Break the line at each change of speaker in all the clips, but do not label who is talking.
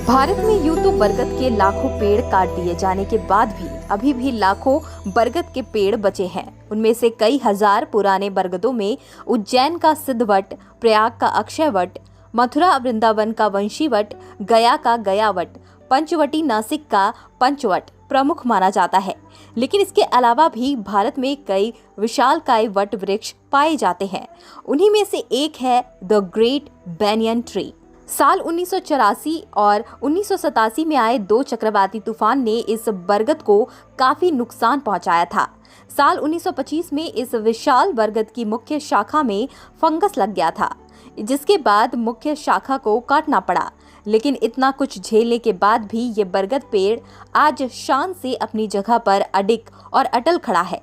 भारत में यूं तो बरगद के लाखों पेड़ काट दिए जाने के बाद भी अभी भी लाखों बरगद के पेड़ बचे हैं। उनमें से कई हजार पुराने बरगदों में उज्जैन का सिद्धवट, प्रयाग का अक्षयवट, मथुरा वृंदावन का वंशीवट, गया का गयावट, पंचवटी नासिक का पंचवट प्रमुख माना जाता है। लेकिन इसके अलावा भी भारत में कई विशालकाय वट वृक्ष पाए जाते हैं। उन्हीं में से एक है द ग्रेट बैनियन ट्री। साल 1984 और 1987 में आए 2 चक्रवाती तूफान ने इस बरगद को काफी नुकसान पहुंचाया था। साल 1925 में इस विशाल बरगद की मुख्य शाखा में फंगस लग गया था, जिसके बाद मुख्य शाखा को काटना पड़ा। लेकिन इतना कुछ झेलने के बाद भी ये बरगद पेड़ आज शान से अपनी जगह पर अडिग और अटल खड़ा है।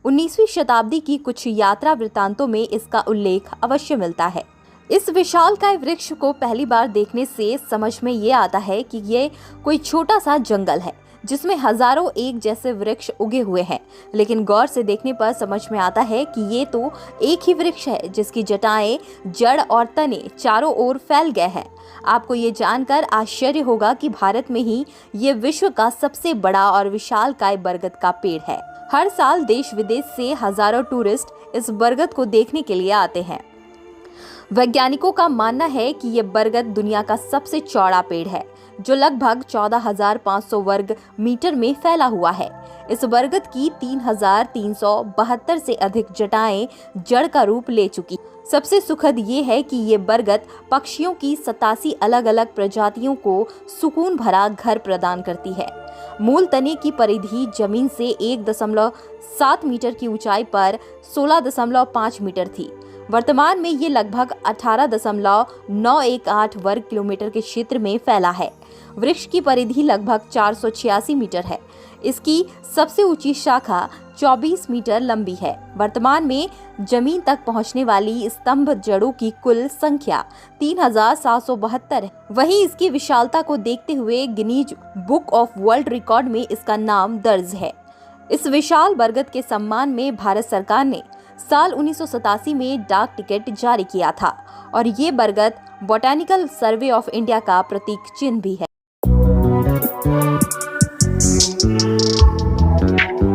19वीं शताब्दी की कुछ यात्रा वृत्तांतों में इसका उल्लेख अवश्य मिलता है। इस विशालकाय वृक्ष को पहली बार देखने से समझ में ये आता है कि ये कोई छोटा सा जंगल है जिसमें हजारों एक जैसे वृक्ष उगे हुए हैं। लेकिन गौर से देखने पर समझ में आता है कि ये तो एक ही वृक्ष है जिसकी जटाएं, जड़ और तने चारों ओर फैल गए हैं। आपको ये जानकर आश्चर्य होगा कि भारत में ही ये विश्व का सबसे बड़ा और विशालकाय बरगद का पेड़ है। हर साल देश विदेश से हजारों टूरिस्ट इस बरगद को देखने के लिए आते हैं। वैज्ञानिकों का मानना है कि ये बरगद दुनिया का सबसे चौड़ा पेड़ है, जो लगभग 14,500 वर्ग मीटर में फैला हुआ है। इस बरगद की 3,372 से अधिक जटाएं जड़ का रूप ले चुकी। सबसे सुखद ये है कि ये बरगद पक्षियों की 87 अलग अलग प्रजातियों को सुकून भरा घर प्रदान करती है। मूल तने की परिधि जमीन से 1.7 मीटर की ऊंचाई पर 16.5 मीटर थी। वर्तमान में ये लगभग 18.918 वर्ग किलोमीटर के क्षेत्र में फैला है। वृक्ष की परिधि लगभग 486 मीटर है। इसकी सबसे ऊंची शाखा 24 मीटर लंबी है। वर्तमान में जमीन तक पहुंचने वाली स्तंभ जड़ों की कुल संख्या 3,772 है। वहीं इसकी विशालता को देखते हुए Guinness book of world record में इसका नाम दर्ज है। इस विशाल बरगद के सम्मान में भारत सरकार ने साल 1987 में डाक टिकट जारी किया था और ये बरगद बॉटैनिकल सर्वे ऑफ इंडिया का प्रतीक चिन्ह भी है।